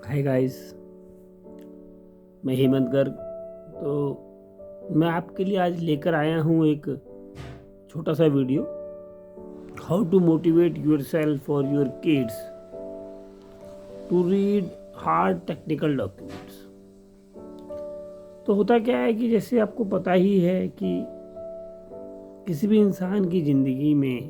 Hi guys, मैं हेमंत गर्ग। तो मैं आपके लिए आज लेकर आया हूँ एक छोटा सा video, how to motivate yourself और your kids to read hard technical documents. तो होता क्या है कि जैसे आपको पता ही है कि किसी भी इंसान की ज़िंदगी में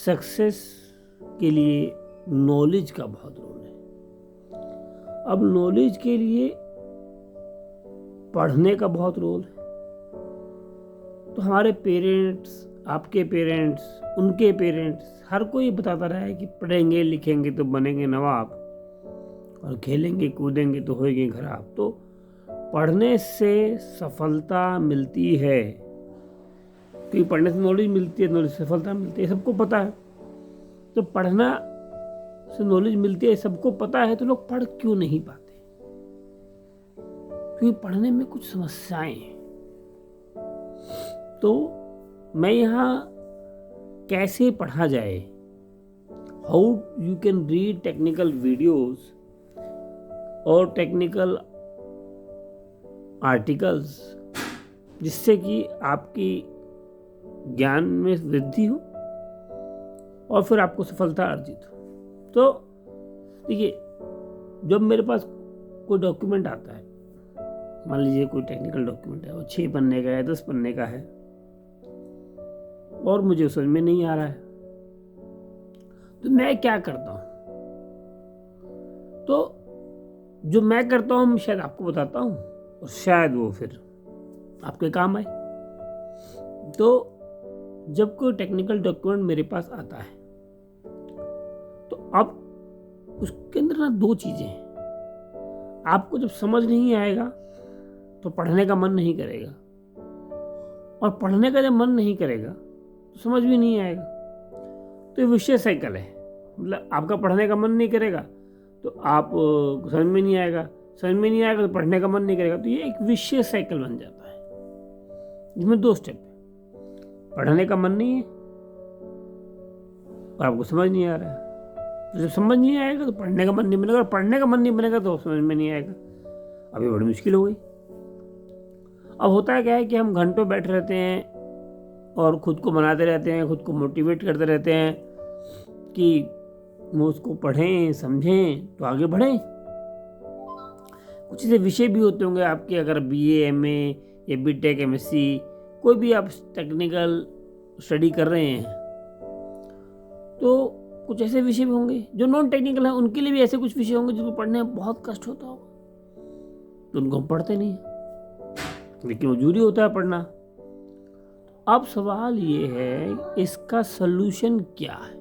सक्सेस के लिए नॉलेज का बहुत रोल है। अब नॉलेज के लिए पढ़ने का बहुत रोल है। तो हमारे पेरेंट्स, आपके पेरेंट्स, उनके पेरेंट्स, हर कोई बताता रहा है कि पढ़ेंगे लिखेंगे तो बनेंगे नवाब और खेलेंगे कूदेंगे तो होएंगे खराब। तो पढ़ने से सफलता मिलती है, क्योंकि पढ़ने से नॉलेज मिलती है, नॉलेज से सफलता मिलती है, सबको पता है। तो पढ़ना से नॉलेज मिलती है, सबको पता है, तो लोग पढ़ क्यों नहीं पाते? क्योंकि पढ़ने में कुछ समस्याएं हैं। तो मैं यहाँ कैसे पढ़ा जाए, how you can read technical videos और टेक्निकल आर्टिकल्स, जिससे कि आपकी ज्ञान में वृद्धि हो और फिर आपको सफलता अर्जित हो। तो देखिए, जब मेरे पास कोई डॉक्यूमेंट आता है, मान लीजिए कोई टेक्निकल डॉक्यूमेंट है, वो 6 पन्ने का है, 10 पन्ने का है, और मुझे समझ में नहीं आ रहा है, तो मैं क्या करता हूँ? तो जो मैं करता हूँ शायद आपको बताता हूँ, और शायद वो फिर आपके काम आए। तो जब कोई टेक्निकल डॉक्यूमेंट मेरे पास आता है, तो अब उसके अंदर ना 2 चीजें हैं। आपको जब समझ नहीं आएगा तो पढ़ने का मन नहीं करेगा, और पढ़ने का जब मन नहीं करेगा तो समझ भी नहीं आएगा। तो ये विशेष साइकिल है। मतलब आपका पढ़ने का मन नहीं करेगा तो आप समझ में नहीं आएगा, समझ में नहीं आएगा तो पढ़ने का मन नहीं करेगा। तो ये एक विशेष साइकिल बन जाता है, जिसमें 2 स्टेप है। पढ़ने का मन नहीं है और आपको समझ नहीं आ रहा है। तो जब समझ नहीं आएगा तो पढ़ने का मन नहीं बनेगा, और पढ़ने का मन नहीं बनेगा तो समझ में नहीं आएगा। अभी बड़ी मुश्किल हो गई। अब होता है क्या है कि हम घंटों बैठे रहते हैं और खुद को बनाते रहते हैं, खुद को मोटिवेट करते रहते हैं कि वो उसको पढ़ें समझें तो आगे बढ़ें। कुछ ऐसे विषय भी होते होंगे आपके, अगर BA MA या BTech MSc कोई भी आप टेक्निकल स्टडी कर रहे हैं, तो कुछ ऐसे विषय भी होंगे जो नॉन टेक्निकल हैं, उनके लिए भी ऐसे कुछ विषय होंगे जिनको पढ़ने में बहुत कष्ट होता होगा, तो उनको हम पढ़ते नहीं हैं, लेकिन वो जरूरी होता है पढ़ना। अब सवाल ये है, इसका सलूशन क्या है?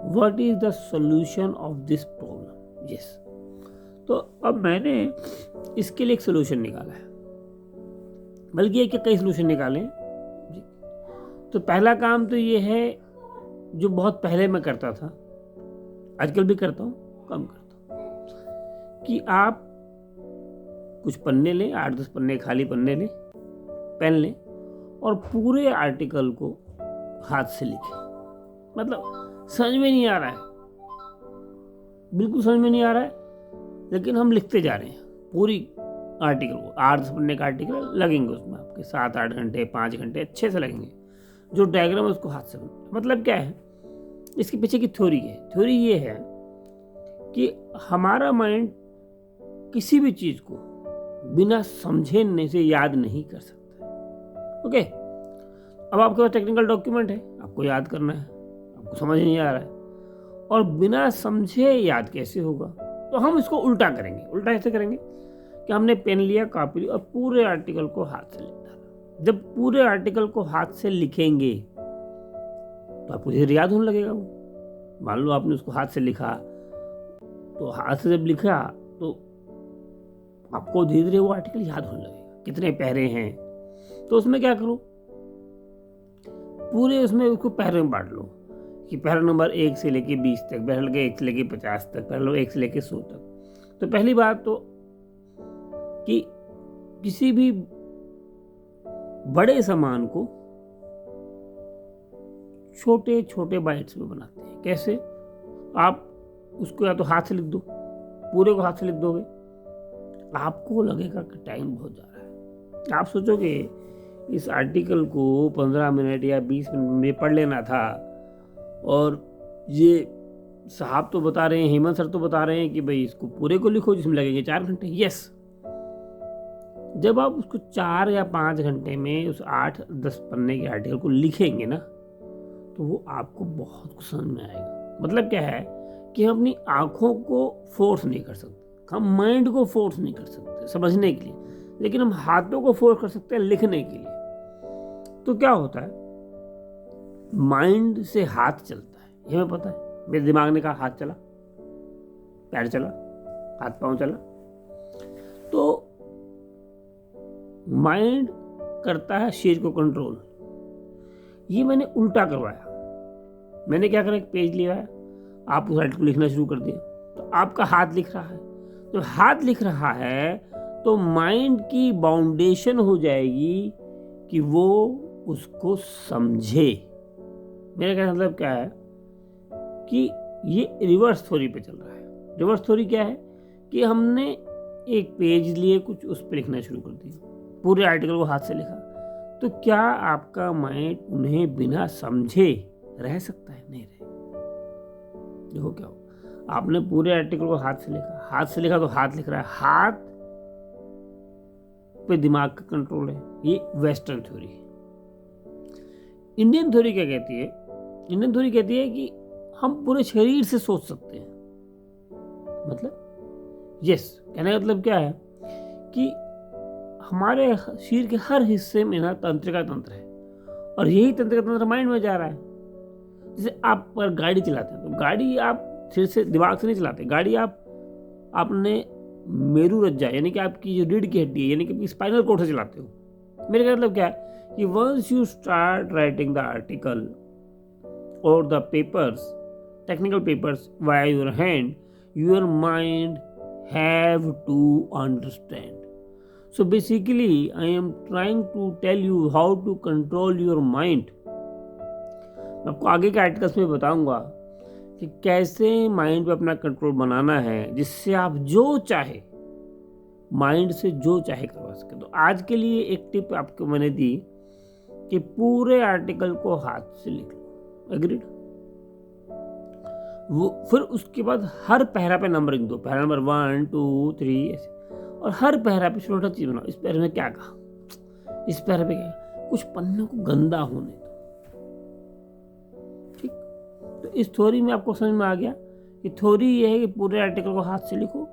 What is the solution of this problem? Yes, तो अब मैंने इसके लिए एक सलूशन निकाला है, बल्कि एक कई सलूशन निकाले हैं। तो पहला काम तो ये है, जो बहुत पहले मैं करता था, आजकल भी करता हूँ, कम करता हूँ, कि आप कुछ पन्ने लें, 8-10 पन्ने खाली पन्ने लें, पेन लें, और पूरे आर्टिकल को हाथ से लिखें। मतलब समझ में नहीं आ रहा है, बिल्कुल समझ में नहीं आ रहा है, लेकिन हम लिखते जा रहे हैं पूरी आर्टिकल को। 8-10 पन्ने का आर्टिकल लगेंगे उसमें, आपके 7-8 घंटे 5 घंटे अच्छे से लगेंगे। जो डायग्राम है उसको हाथ से बनाना। मतलब क्या है, इसके पीछे की थ्योरी है। थ्योरी ये है कि हमारा माइंड किसी भी चीज को बिना समझने से याद नहीं कर सकता। ओके, अब आपके पास टेक्निकल डॉक्यूमेंट है, आपको याद करना है, आपको समझ नहीं आ रहा है, और बिना समझे याद कैसे होगा? तो हम इसको उल्टा करेंगे। उल्टा ऐसे करेंगे कि हमने पेन लिया, कॉपी ली, और पूरे आर्टिकल को हाथ से लिख डाला। जब पूरे आर्टिकल को हाथ से लिखेंगे तो आपको धीरे याद होने लगेगा। वो मान लो आपने उसको हाथ से लिखा, तो हाथ से जब लिखा तो आपको धीरे धीरे वो आर्टिकल याद होने लगेगा, कितने पैरे हैं। तो उसमें क्या करो, पूरे उसमें उसको पैरे में बांट लो कि पैरा नंबर 1 से लेके 20 तक, पैरा 1 से लेके 50 तक, पैरा 1 से लेके 100 तक। तो पहली बात तो कि किसी भी बड़े सामान को छोटे छोटे बाइट्स में बनाते हैं। कैसे? आप उसको या तो हाथ से लिख दो, पूरे को हाथ से लिख दोगे, आपको लगेगा कि टाइम बहुत जा रहा है। आप सोचोगे इस आर्टिकल को 15 मिनट या 20 मिनट में पढ़ लेना था, और ये साहब तो बता रहे हैं, हेमंत सर तो बता रहे हैं कि भाई इसको पूरे को लिखो जिसमें लगेंगे 4 घंटे। यस, जब आप उसको 4 या 5 घंटे में उस 8-10 पन्ने के आर्टिकल को लिखेंगे ना, तो वो आपको बहुत कुछ समझ में आएगा। मतलब क्या है कि हम अपनी आंखों को फोर्स नहीं कर सकते, हम माइंड को फोर्स नहीं कर सकते समझने के लिए, लेकिन हम हाथों को फोर्स कर सकते हैं लिखने के लिए। तो क्या होता है, माइंड से हाथ चलता है, ये हमें पता है। मेरे दिमाग ने कहा हाथ चला, पैर चला, हाथ पांव चला, तो माइंड करता है शरीर को कंट्रोल। ये मैंने उल्टा करवाया। मैंने क्या करा, एक पेज लिया है, आप उस आर्टिकल को लिखना शुरू कर दिया, तो आपका हाथ लिख रहा है। जब हाथ लिख रहा है तो माइंड की बाउंडेशन हो जाएगी कि वो उसको समझे। मेरा कहने का मतलब क्या है कि ये रिवर्स थ्योरी पे चल रहा है। रिवर्स थ्योरी क्या है कि हमने एक पेज लिए, कुछ उस पर लिखना शुरू कर दिया, पूरे आर्टिकल को हाथ से लिखा, तो क्या आपका माइंड उन्हें बिना समझे रह सकता है? नहीं रहे। देखो क्या हो, आपने पूरे आर्टिकल को हाथ से लिखा, हाथ से लिखा तो हाथ लिख रहा है, हाथ पे दिमाग का कंट्रोल है। ये वेस्टर्न थ्योरी है। इंडियन थ्योरी क्या कहती है? इंडियन थ्योरी कहती है कि हम पूरे शरीर से सोच सकते हैं। मतलब यस, कहने का मतलब क्या है कि हमारे शरीर के हर हिस्से में ना तंत्रिका तंत्र है, और यही तंत्रिका तंत्र माइंड में जा रहा है। जैसे आप पर गाड़ी चलाते हैं, तो गाड़ी आप सिर से दिमाग से नहीं चलाते, गाड़ी आप अपने मेरुरज्जा यानी कि आपकी जो रीढ़ की हड्डी है यानी कि स्पाइनल कॉर्ड से चलाते हो। मेरे का मतलब क्या है कि once you start writing the article और the papers, technical papers by your hand, your mind have to understand. So basically, I am trying to tell you how to control your mind. मैं आपको आगे के articles में बताऊंगा कि कैसे mind पे अपना कंट्रोल बनाना है, जिससे आप जो चाहे माइंड से जो चाहे करवा सके। तो आज के लिए एक टिप आपको मैंने दी कि पूरे आर्टिकल को हाथ से लिख लो। एग्रीड? वो फिर उसके बाद हर पैरा पे नंबरिंग दो, पैरा नंबर 1, 2, 3 ऐसे, और हर पैरा पे छोटा चीज बनाओ। इस पैरे में क्या कहा, इस पैरे पे क्या, कुछ पन्ने को गंदा होने दो। ठीक, तो इस थ्योरी में आपको समझ में आ गया कि थ्योरी ये है कि पूरे आर्टिकल को हाथ से लिखो,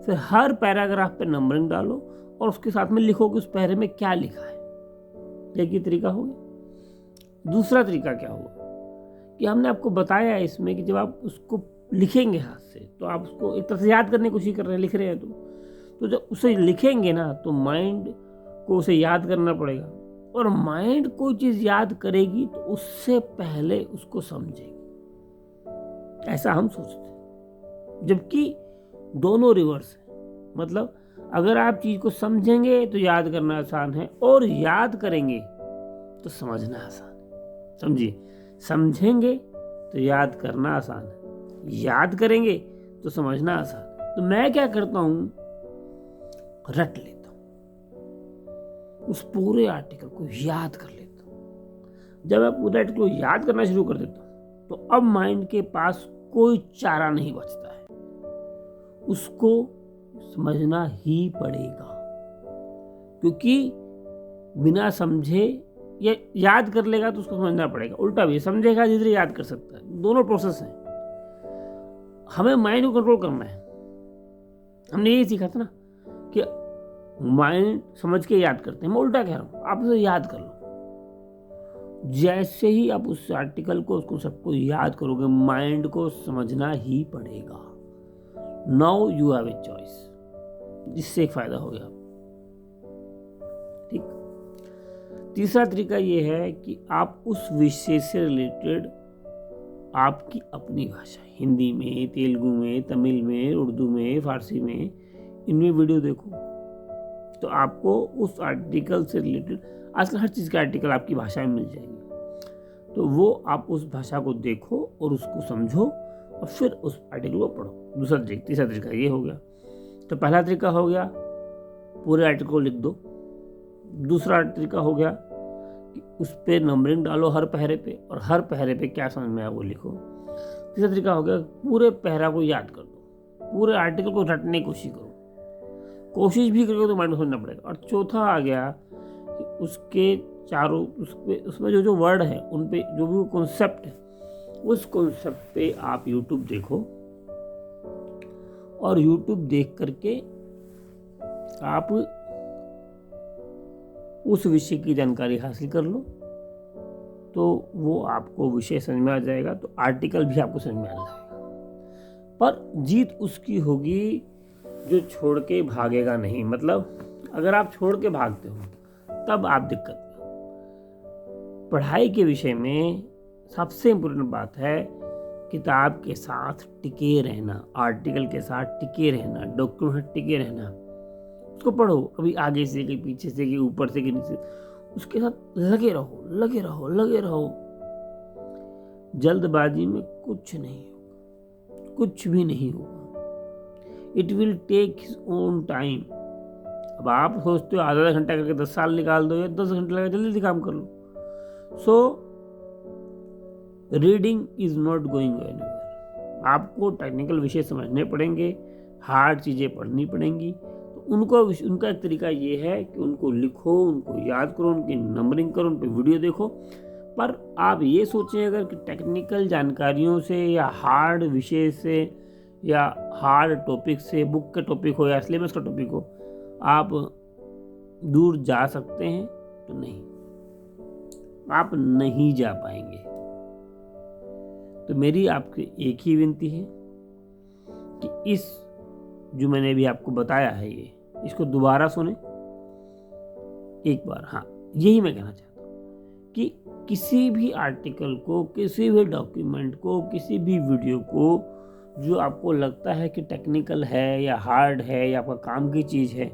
फिर हर पैराग्राफ पे नंबरिंग डालो, और उसके साथ में लिखो कि उस पैरे में क्या लिखा है। एक ही तरीका हो गया। दूसरा तरीका क्या हुआ कि हमने आपको बताया इसमें कि जब आप उसको लिखेंगे हाथ से, तो आप उसको एक तरह से याद करने की कोशिश कर रहे हैं, लिख रहे हैं, तो जब उसे लिखेंगे ना, तो माइंड को उसे याद करना पड़ेगा, और माइंड कोई चीज याद करेगी तो उससे पहले उसको समझेगी। ऐसा हम सोचते हैं, जबकि दोनों रिवर्स है। मतलब अगर आप चीज को समझेंगे तो याद करना आसान है, और याद करेंगे तो समझना आसान है। समझिए, समझेंगे तो याद करना आसान है, याद करेंगे तो समझना आसान है। तो मैं क्या करता हूं, रट लेता हूं, उस पूरे आर्टिकल को याद कर लेता हूं। जब मैं पूरे आर्टिकल को याद करना शुरू कर देता हूं, तो अब माइंड के पास कोई चारा नहीं बचता है, उसको समझना ही पड़ेगा। क्योंकि बिना समझे या याद कर लेगा तो उसको समझना पड़ेगा, उल्टा भी समझेगा जिधर याद कर सकता है। दोनों प्रोसेस हैं। हमें माइंड को कंट्रोल करना है। हमने यही सीखा था ना कि माइंड समझ के याद करते हैं। मैं उल्टा कह रहा हूं, आप उसे याद कर लो। जैसे ही आप उस आर्टिकल को, उसको सबको याद करोगे, माइंड को समझना ही पड़ेगा। Now you have a choice. जिससे एक फायदा हो गया। ठीक। तीसरा तरीका यह है कि आप उस विषय से रिलेटेड आपकी अपनी भाषा, हिंदी में, तेलुगु में, तमिल में, उर्दू में, फारसी में, इनमें वीडियो देखो, तो आपको उस आर्टिकल से रिलेटेड, आजकल हर चीज़ का आर्टिकल आपकी भाषा में मिल जाएंगे, तो वो आप उस भाषा को देखो और उसको समझो, और फिर उस आर्टिकल को पढ़ो। तीसरा तरीका ये हो गया। तो पहला तरीका हो गया पूरे आर्टिकल को लिख दो। दूसरा तरीका हो गया कि उस पर नंबरिंग डालो हर पहरे पे, और हर पहरे पे क्या समझ में आया वो लिखो। तीसरा तरीका हो गया पूरे पहरा को याद कर दो, पूरे आर्टिकल को रटने की कोशिश करो। कोशिश भी करोगे तो माइंड में समझना पड़ेगा। और चौथा आ गया कि उसके चारों उसमें जो वर्ड है उन पे जो भी वो कॉन्सेप्ट है, उस कॉन्सेप्ट पे आप यूट्यूब देखो, और यूट्यूब देख करके आप उस विषय की जानकारी हासिल कर लो, तो वो आपको विषय समझ में आ जाएगा, तो आर्टिकल भी आपको समझ में आ जाएगा। पर जीत उसकी होगी जो छोड़ के भागेगा नहीं। मतलब अगर आप छोड़ के भागते हो तब आप दिक्कत में हो। पढ़ाई के विषय में सबसे इम्पोर्टेंट बात है किताब के साथ टिके रहना, आर्टिकल के साथ टिके रहना, डॉक्यूमेंट टिके रहना। उसको पढ़ो, कभी आगे से, कभी पीछे से, कभी ऊपर से, कभी नीचे, उसके साथ लगे रहो, लगे रहो, लगे रहो। जल्दबाजी में कुछ नहीं होगा, कुछ भी नहीं होगा। It will take his own time. अब आप सोचते हो आधा घंटा करके 10 साल निकाल दो या 10 घंटे लगा, जल्दी काम कर लो। So reading is not going anywhere. आपको टेक्निकल विषय समझने पड़ेंगे, हार्ड चीज़ें पढ़नी पड़ेंगी। तो उनका एक तरीका ये है कि उनको लिखो, उनको याद करो, उनकी नंबरिंग करो, उन पर वीडियो देखो। पर आप ये सोचें अगर कि टेक्निकल जानकारियों से या हार्ड विषय से या हार्ड टॉपिक से, बुक का टॉपिक हो या सिलेबस का टॉपिक हो, आप दूर जा सकते हैं, तो नहीं, आप नहीं जा पाएंगे। तो मेरी आपकी एक ही विनती है कि इस जो मैंने अभी आपको बताया है इसको दोबारा सुने एक बार। हाँ, यही मैं कहना चाहता हूँ कि किसी भी आर्टिकल को, किसी भी डॉक्यूमेंट को, किसी भी वीडियो को जो आपको लगता है कि टेक्निकल है या हार्ड है या आपका काम की चीज़ है,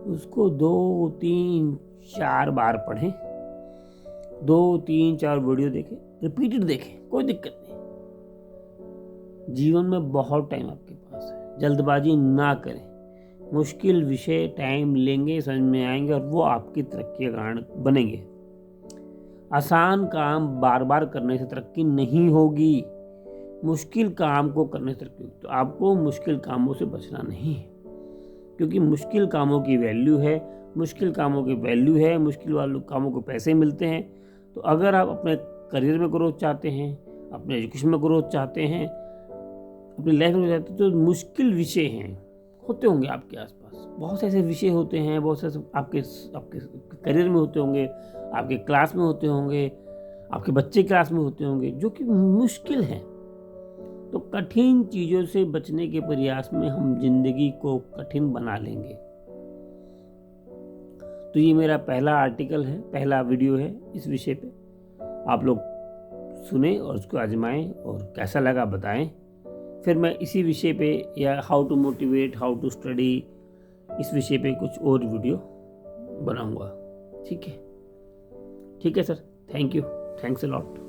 उसको 2, 3, 4 बार पढ़ें, 2, 3, 4 वीडियो देखें, रिपीटेड देखें, कोई दिक्कत नहीं। जीवन में बहुत टाइम आपके पास है, जल्दबाजी ना करें। मुश्किल विषय टाइम लेंगे, समझ में आएंगे, और वो आपकी तरक्की का कारण बनेंगे। आसान काम बार बार करने से तरक्की नहीं होगी, मुश्किल काम को करने से तरक्की होगी। तो आपको मुश्किल कामों से बचना नहीं है, क्योंकि मुश्किल कामों की वैल्यू है, मुश्किल कामों वाले कामों को पैसे मिलते हैं। तो अगर आप अपने करियर में ग्रोथ चाहते हैं, अपने एजुकेशन में ग्रोथ चाहते हैं, अपनी लाइफ में चाहते हैं, तो मुश्किल विषय हैं, होते होंगे आपके आसपास, बहुत से ऐसे विषय होते हैं, बहुत से आपके करियर में होते होंगे, आपके क्लास में होते होंगे, आपके बच्चे क्लास में होते होंगे, जो कि मुश्किल हैं। तो कठिन चीज़ों से बचने के प्रयास में हम जिंदगी को कठिन बना लेंगे। तो ये मेरा पहला आर्टिकल है, पहला वीडियो है इस विषय पे। आप लोग सुने और उसको आजमाएं और कैसा लगा बताएं। फिर मैं इसी विषय पे या how to motivate, how to study, इस विषय पे कुछ और वीडियो बनाऊंगा। ठीक है sir, thank you, thanks a lot.